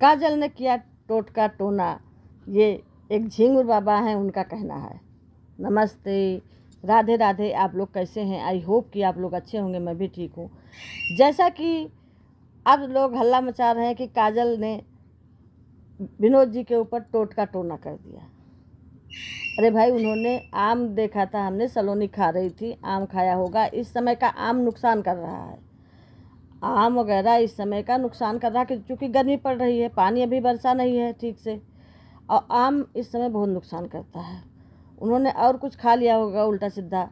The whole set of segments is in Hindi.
काजल ने किया टोटका टोना, ये एक झिंगुर बाबा हैं, उनका कहना है। नमस्ते, राधे राधे। आप लोग कैसे हैं? आई होप कि आप लोग अच्छे होंगे, मैं भी ठीक हूँ। जैसा कि अब लोग हल्ला मचा रहे हैं कि काजल ने विनोद जी के ऊपर टोटका टोना कर दिया। अरे भाई, उन्होंने आम देखा था, हमने सलोनी खा रही थी, आम खाया होगा। इस समय का आम नुकसान कर रहा है, आम वगैरह इस समय का नुकसान कर रहा है क्योंकि गर्मी पड़ रही है, पानी अभी बरसा नहीं है ठीक से, और आम इस समय बहुत नुकसान करता है। उन्होंने और कुछ खा लिया होगा उल्टा सीधा,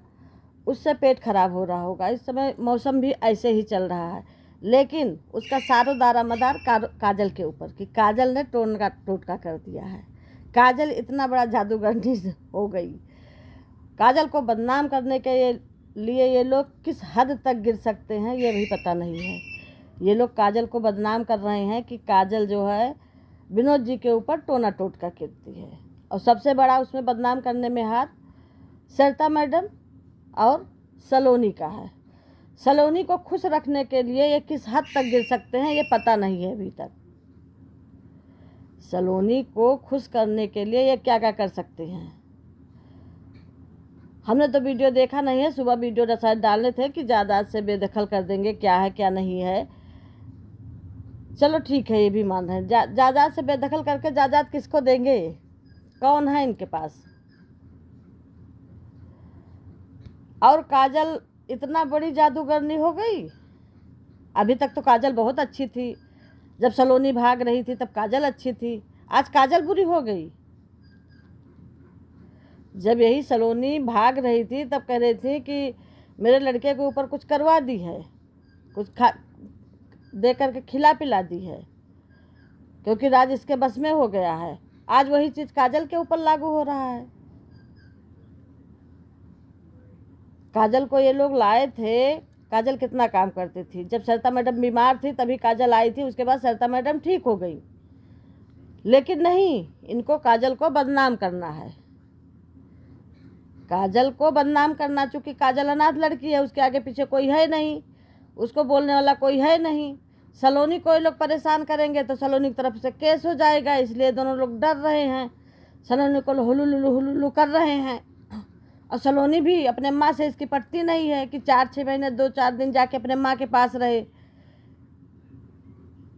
उससे पेट खराब हो रहा होगा। इस समय मौसम भी ऐसे ही चल रहा है, लेकिन उसका सारो दारा मदार काजल के ऊपर कि काजल ने टोटका कर दिया है। काजल इतना बड़ा जादूगरनी हो गई। काजल को बदनाम करने के लिए ये लोग किस हद तक गिर सकते हैं ये भी पता नहीं है। ये लोग काजल को बदनाम कर रहे हैं कि काजल जो है विनोद जी के ऊपर टोना टोटका करती है, और सबसे बड़ा उसमें बदनाम करने में हाथ सरिता मैडम और सलोनी का है। सलोनी को खुश रखने के लिए ये किस हद तक गिर सकते हैं ये पता नहीं है अभी तक। सलोनी को खुश करने के लिए ये क्या क्या कर सकते हैं, हमने तो वीडियो देखा नहीं है। सुबह वीडियो शायद डालने थे कि जायदाद से बेदखल कर देंगे, क्या है क्या नहीं है। चलो ठीक है, ये भी मान रहे हैं। जायदाद से बेदखल करके जायदाद किसको देंगे? कौन है इनके पास? और काजल इतना बड़ी जादूगरनी हो गई। अभी तक तो काजल बहुत अच्छी थी, जब सलोनी भाग रही थी तब काजल अच्छी थी, आज काजल बुरी हो गई। जब यही सलोनी भाग रही थी तब कह रही थी कि मेरे लड़के के ऊपर कुछ करवा दी है, कुछ दे करके खिला पिला दी है, क्योंकि राज इसके बस में हो गया है। आज वही चीज़ काजल के ऊपर लागू हो रहा है। काजल को ये लोग लाए थे, काजल कितना काम करती थी। जब सरिता मैडम बीमार थी तभी काजल आई थी, उसके बाद सरिता मैडम ठीक हो गई। लेकिन नहीं, इनको काजल को बदनाम करना है, काजल को बदनाम करना। चूँकि काजल अनाथ लड़की है, उसके आगे पीछे कोई है नहीं, उसको बोलने वाला कोई है नहीं। सलोनी को ये लोग परेशान करेंगे तो सलोनी की तरफ से केस हो जाएगा, इसलिए दोनों लोग डर रहे हैं, सलोनी को हुलुलुलु कर रहे हैं। और सलोनी भी अपने माँ से इसकी पटती नहीं है कि 4-6 महीने 2-4 दिन जाके अपने माँ के पास रहे,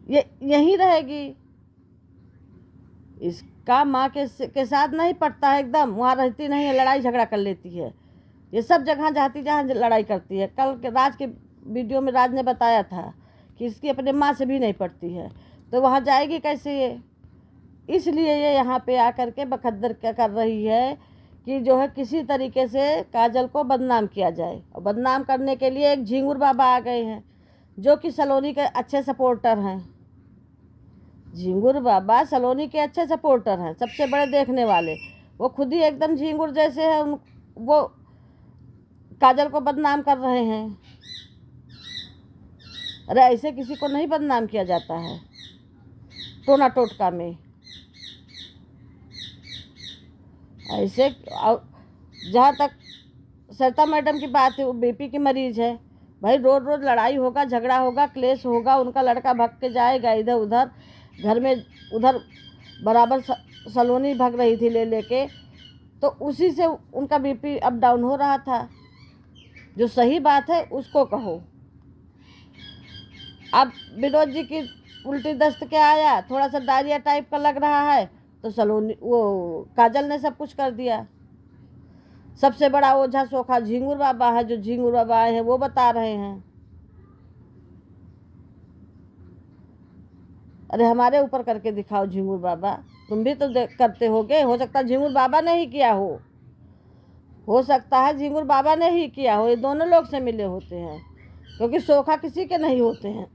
ये यहीं रहेगी। इसका माँ के साथ नहीं पटता है, एकदम वहाँ रहती नहीं है, लड़ाई झगड़ा कर लेती है। ये सब जगह जाती जहाँ लड़ाई करती है। कल के राज के वीडियो में राज ने बताया था कि इसकी अपने माँ से भी नहीं पटती है, तो वहाँ जाएगी कैसे ये? इसलिए ये यहाँ पे आकर के बखद्दर क्या कर रही है कि जो है किसी तरीके से काजल को बदनाम किया जाए। और बदनाम करने के लिए एक झिंगुर बाबा आ गए हैं जो कि सलोनी के अच्छे सपोर्टर हैं। झिंगुर बाबा सलोनी के अच्छे सपोर्टर हैं, सबसे बड़े देखने वाले। वो खुद ही एकदम झिंगुर जैसे हैं, वो काजल को बदनाम कर रहे हैं। अरे ऐसे किसी को नहीं बदनाम किया जाता है टोना टोटका में। ऐसे जहाँ तक सरिता मैडम की बात है, वो बीपी की मरीज है। भाई रोज रोज लड़ाई होगा, झगड़ा होगा, क्लेश होगा, उनका लड़का भग के जाएगा इधर उधर, घर में उधर बराबर सलोनी भग रही थी ले लेके, तो उसी से उनका बीपी अप डाउन हो रहा था। जो सही बात है उसको कहो। अब विनोद जी की उल्टी दस्त के आया, थोड़ा सा डायरिया टाइप का लग रहा है, तो सलोनी वो काजल ने सब कुछ कर दिया। सबसे बड़ा ओझा सोखा झिंगुर बाबा है, जो झिंगुर बाबा आए हैं वो बता रहे हैं। अरे हमारे ऊपर करके दिखाओ झिंगुर बाबा, तुम भी तो करते होगे। हो सकता है झिंगुर बाबा ने ही किया हो सकता है झिंगुर बाबा ने ही किया हो। ये दोनों लोग से मिले होते हैं, क्योंकि सोखा किसी के नहीं होते हैं।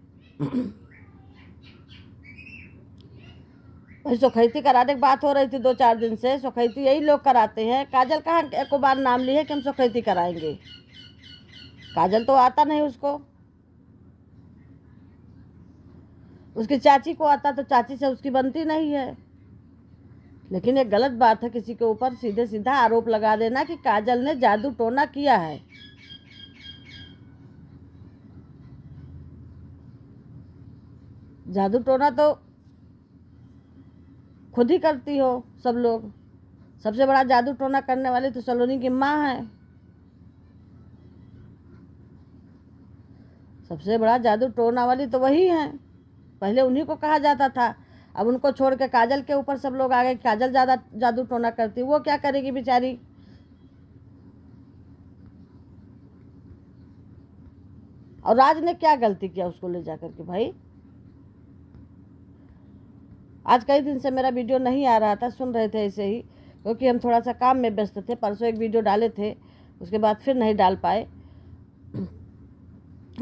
भाई सोखैती कराने की बात हो रही थी 2-4 दिन से, सोखैती यही लोग कराते हैं। काजल कहाँ एक बार नाम ली है कि हम सोखैती कराएंगे? काजल तो आता नहीं उसको, उसकी चाची को आता, तो चाची से उसकी बनती नहीं है। लेकिन ये गलत बात है किसी के ऊपर सीधे सीधा आरोप लगा देना कि काजल ने जादू टोना किया है। जादू टोना तो खुद ही करती हो सब लोग। सबसे बड़ा जादू टोना करने वाली तो सलोनी की माँ है। सबसे बड़ा जादू टोना वाली तो वही है। पहले उन्हीं को कहा जाता था, अब उनको छोड़ के काजल के ऊपर सब लोग आ गए। काजल ज़्यादा जादू टोना करती, वो क्या करेगी बेचारी। और राज ने क्या गलती किया उसको ले जाकर के भाई। आज कई दिन से मेरा वीडियो नहीं आ रहा था, सुन रहे थे ऐसे ही, क्योंकि हम थोड़ा सा काम में व्यस्त थे। परसों एक वीडियो डाले थे, उसके बाद फिर नहीं डाल पाए।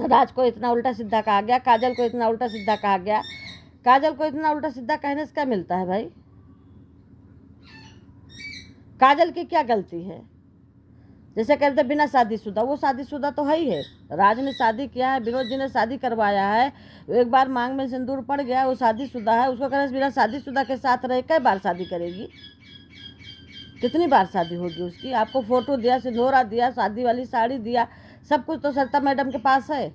राज को इतना उल्टा सीधा कहा गया, काजल को इतना उल्टा सीधा कहा गया। काजल को इतना उल्टा सीधा कहने से क्या मिलता है भाई। काजल की क्या गलती है। जैसे कहते बिना शादीशुदा, वो शादीशुदा तो है ही है। राज ने शादी किया है, विनोद जी ने शादी करवाया है। एक बार मांग में सिंदूर पड़ गया, वो शादीशुदा है। उसको कहने से बिना शादीशुदा के साथ रहे, कई बार शादी करेगी, कितनी बार शादी होगी उसकी। आपको फोटो दिया, सिंदूरा दिया, शादी वाली साड़ी दिया, सब कुछ तो सरिता मैडम के पास है।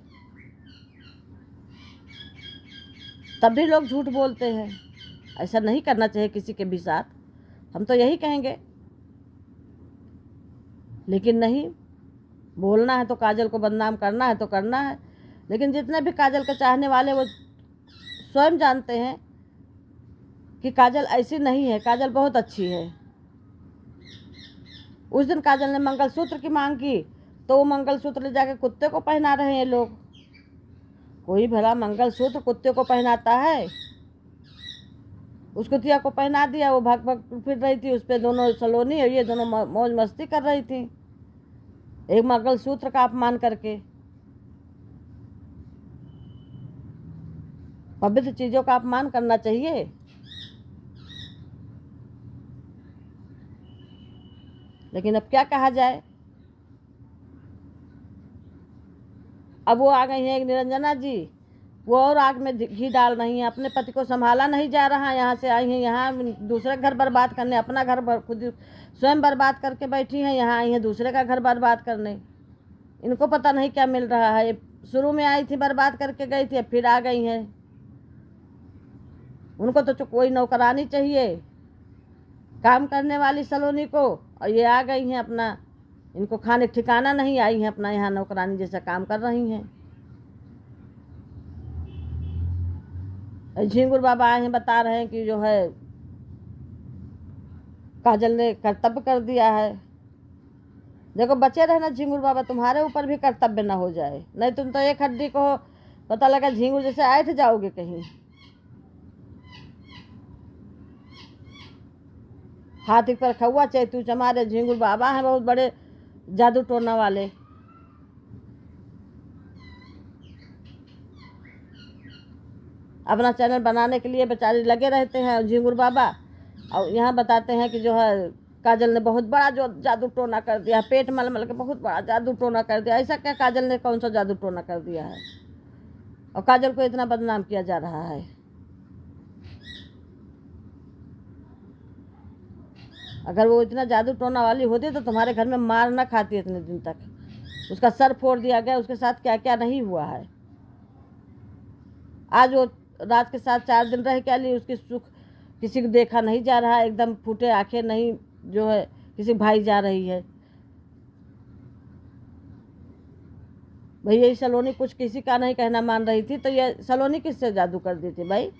तब भी लोग झूठ बोलते हैं। ऐसा नहीं करना चाहिए किसी के भी साथ, हम तो यही कहेंगे। लेकिन नहीं, बोलना है तो काजल को बदनाम करना है तो करना है। लेकिन जितने भी काजल के चाहने वाले, वो स्वयं जानते हैं कि काजल ऐसी नहीं है, काजल बहुत अच्छी है। उस दिन काजल ने मंगलसूत्र की मांग की, तो वो मंगलसूत्र ले जाकर कुत्ते को पहना रहे हैं लोग। कोई भला मंगलसूत्र कुत्ते को पहनाता है। उस कुतिया को पहना दिया, वो भाग भाग फिर रही थी उस पर। दोनों सलोनी और ये दोनों मौज मस्ती कर रही थी, एक मंगलसूत्र का अपमान करके। पवित्र चीजों का अपमान करना चाहिए। लेकिन अब क्या कहा जाए। अब वो आ गई हैं एक निरंजना जी, वो और आग में घी डाल रही हैं। अपने पति को संभाला नहीं जा रहा, यहाँ से आई हैं यहाँ दूसरे घर बर्बाद करने। अपना घर खुद स्वयं बर्बाद करके बैठी हैं, यहाँ आई हैं दूसरे का घर बर्बाद करने। इनको पता नहीं क्या मिल रहा है। शुरू में आई थी बर्बाद करके गई थी, अब फिर आ गई हैं। उनको तो कोई नौकरानी चाहिए काम करने वाली सलोनी को, और ये आ गई हैं अपना, इनको खाने ठिकाना नहीं, आई हैं अपना यहाँ नौकरानी जैसा काम कर रही हैं। झिंगुर बाबा आए हैं, बता रहे हैं कि जो है काजल ने कर्तव्य कर दिया है। देखो बचे रहना झिंगुर बाबा, तुम्हारे ऊपर भी कर्तव्य ना हो जाए, नहीं तुम तो एक हड्डी को पता लगा झिंगुर जैसे ऐठ जाओगे कहीं। हाथी पर खौआ चैतू चमारे, झिंगुर बाबा हैं बहुत बड़े जादू टोना वाले। अपना चैनल बनाने के लिए बेचारे लगे रहते हैं झिंगुर बाबा, और यहाँ बताते हैं कि जो है काजल ने बहुत बड़ा जो जादू टोना कर दिया, पेट मल मल के बहुत बड़ा जादू टोना कर दिया। ऐसा क्या काजल ने कौन सा जादू टोना कर दिया है, और काजल को इतना बदनाम किया जा रहा है। अगर वो इतना जादू टोना वाली होती तो तुम्हारे घर में मार न खाती इतने दिन तक। उसका सर फोड़ दिया गया, उसके साथ क्या क्या नहीं हुआ है। आज वो रात के साथ 4 दिन रह क्या ली, उसकी सुख किसी को देखा नहीं जा रहा है। एकदम फूटे आंखें नहीं जो है किसी भाई जा रही है। भाई यही सलोनी कुछ किसी का नहीं कहना मान रही थी, तो ये सलोनी किससे जादू कर दी थी भाई।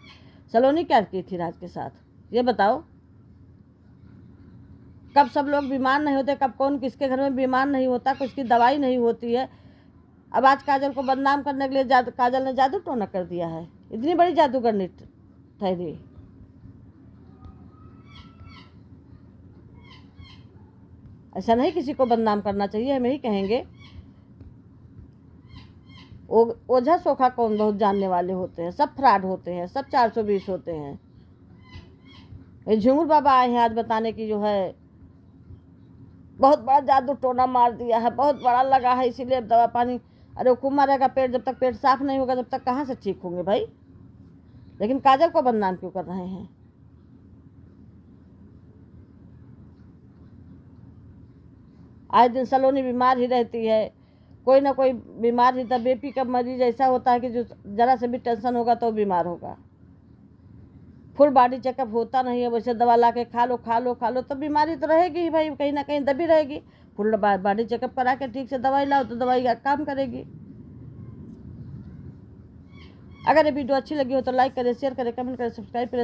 सलोनी क्या की थी राज के साथ, ये बताओ। कब सब लोग बीमार नहीं होते, कब कौन किसके घर में बीमार नहीं होता, कुछ की दवाई नहीं होती है। अब आज काजल को बदनाम करने के लिए काजल ने जादू टोना कर दिया है। इतनी बड़ी जादूगरनी ठहरी। ऐसा नहीं किसी को बदनाम करना चाहिए, हम यही कहेंगे। ओझा सोखा कौन बहुत जानने वाले होते हैं, सब फ्रॉड होते हैं, सब 420 होते हैं। झिंगुर बाबा आए हैं आज बताने की जो है बहुत बड़ा जादू टोना मार दिया है, बहुत बड़ा लगा है, इसीलिए दवा पानी। अरे वो खूब मारेगा पेट, जब तक पेट साफ नहीं होगा जब तक कहाँ से ठीक होंगे भाई। लेकिन काजल को बदनाम क्यों कर रहे हैं। आज दिन सलोनी बीमार ही रहती है, कोई ना कोई बीमार ही। तब बीपी का मरीज ऐसा होता है कि जो जरा से भी टेंशन होगा तो बीमार होगा। फुल बॉडी चेकअप होता नहीं है, वैसे दवा ला के खा लो खा लो खा लो, तो बीमारी तो रहेगी ही भाई, कहीं ना कहीं दबी रहेगी। फुल बॉडी चेकअप करा के ठीक से दवाई लाओ तो दवाई काम करेगी। अगर ये वीडियो अच्छी लगी हो तो लाइक करें, शेयर करें, कमेंट करें,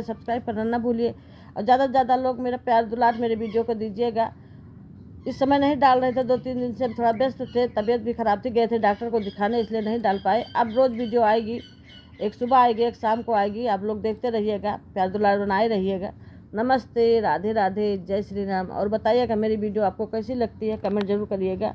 सब्सक्राइब करना ना भूलिए। और ज़्यादा से ज़्यादा लोग मेरा प्यार दुलार मेरे वीडियो को दीजिएगा। इस समय नहीं डाल रहे थे, 2-3 दिन से थोड़ा व्यस्त थे, तबीयत भी ख़राब थी, गए थे डॉक्टर को दिखाने, इसलिए नहीं डाल पाए। अब रोज़ वीडियो आएगी, एक सुबह आएगी, एक शाम को आएगी। आप लोग देखते रहिएगा, प्यार दुलार बनाए रहिएगा। नमस्ते, राधे राधे, जय श्री राम। और बताइएगा मेरी वीडियो आपको कैसी लगती है, कमेंट जरूर करिएगा।